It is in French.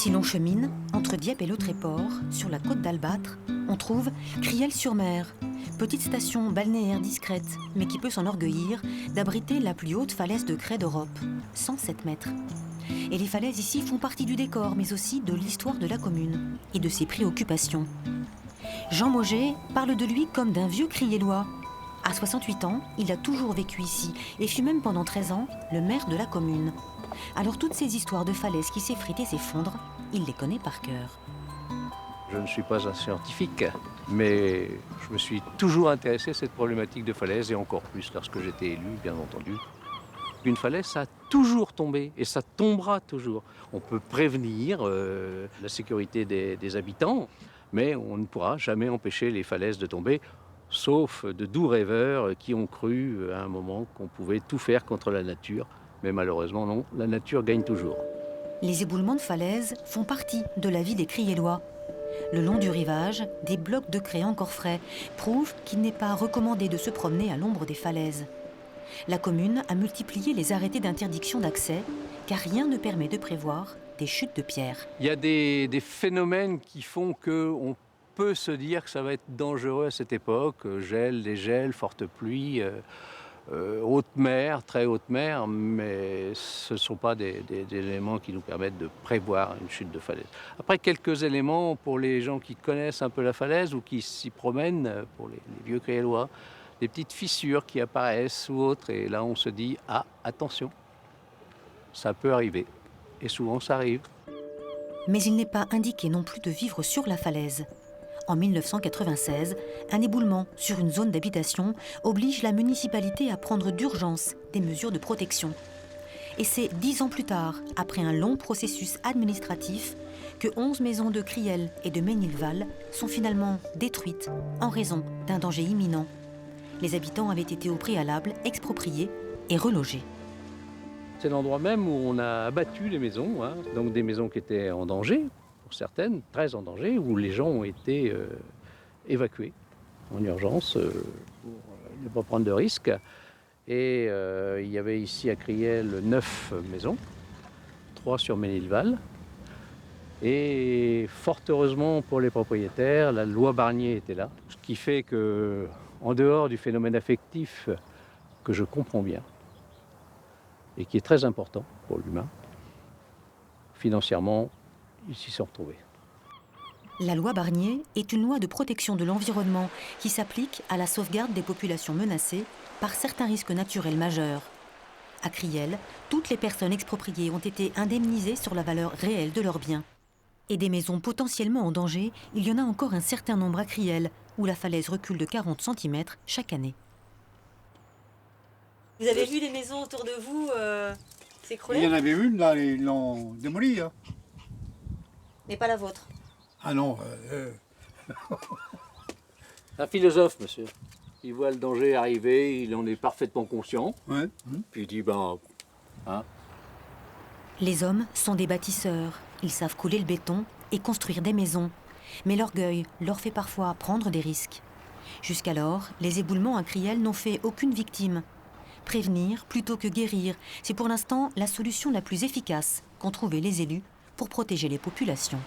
Si l'on chemine entre Dieppe et Lautréport, sur la côte d'Albâtre, on trouve Criel-sur-Mer, petite station balnéaire discrète, mais qui peut s'enorgueillir d'abriter la plus haute falaise de craie d'Europe, 107 mètres. Et les falaises ici font partie du décor, mais aussi de l'histoire de la commune et de ses préoccupations. Jean Mauger parle de lui comme d'un vieux criellois. À 68 ans, il a toujours vécu ici et fut même pendant 13 ans le maire de la commune. Alors toutes ces histoires de falaises qui s'effritent et s'effondrent, il les connaît par cœur. Je ne suis pas un scientifique, mais je me suis toujours intéressé à cette problématique de falaise, et encore plus lorsque j'étais élu, bien entendu. Une falaise, ça a toujours tombé, et ça tombera toujours. On peut prévenir la sécurité des habitants, mais on ne pourra jamais empêcher les falaises de tomber, sauf de doux rêveurs qui ont cru à un moment qu'on pouvait tout faire contre la nature. Mais malheureusement, non, la nature gagne toujours. Les éboulements de falaises font partie de la vie des Criellois. Le long du rivage, des blocs de craie encore frais prouvent qu'il n'est pas recommandé de se promener à l'ombre des falaises. La commune a multiplié les arrêtés d'interdiction d'accès, car rien ne permet de prévoir des chutes de pierres. Il y a des phénomènes qui font qu'on peut se dire que ça va être dangereux à cette époque. Gel, dégel, forte pluie, haute mer, très haute mer, mais ce ne sont pas des éléments qui nous permettent de prévoir une chute de falaise. Après, quelques éléments pour les gens qui connaissent un peu la falaise ou qui s'y promènent, pour les vieux Criellois, des petites fissures qui apparaissent ou autres, et là on se dit « Ah, attention, ça peut arriver ». Et souvent ça arrive. Mais il n'est pas indiqué non plus de vivre sur la falaise. En 1996, un éboulement sur une zone d'habitation oblige la municipalité à prendre d'urgence des mesures de protection. Et c'est 10 ans plus tard, après un long processus administratif, que 11 maisons de Criel et de Ménilval sont finalement détruites en raison d'un danger imminent. Les habitants avaient été au préalable expropriés et relogés. C'est l'endroit même où on a abattu les maisons, donc des maisons qui étaient en danger, pour certaines, très en danger, où les gens ont été évacués en urgence pour ne pas prendre de risques. Et il y avait ici à Criel 9 maisons, 3 sur Ménilval. Et fort heureusement pour les propriétaires, la loi Barnier était là, ce qui fait que, en dehors du phénomène affectif que je comprends bien, et qui est très important pour l'humain, financièrement, ils s'y sont retrouvés. La loi Barnier est une loi de protection de l'environnement qui s'applique à la sauvegarde des populations menacées par certains risques naturels majeurs. À Criel, toutes les personnes expropriées ont été indemnisées sur la valeur réelle de leurs biens. Et des maisons potentiellement en danger, il y en a encore un certain nombre à Criel, où la falaise recule de 40 cm chaque année. Vous avez vu les maisons autour de vous s'écrouler? Il y en avait une, là, ils l'ont démolie. Hein. Mais pas la vôtre. Ah non. Un philosophe, monsieur. Il voit le danger arriver, il en est parfaitement conscient. Ouais. Puis il dit, ben... Hein. Les hommes sont des bâtisseurs. Ils savent couler le béton et construire des maisons. Mais l'orgueil leur fait parfois prendre des risques. Jusqu'alors, les éboulements à Criel n'ont fait aucune victime. Prévenir plutôt que guérir, c'est pour l'instant la solution la plus efficace qu'ont trouvée les élus pour protéger les populations.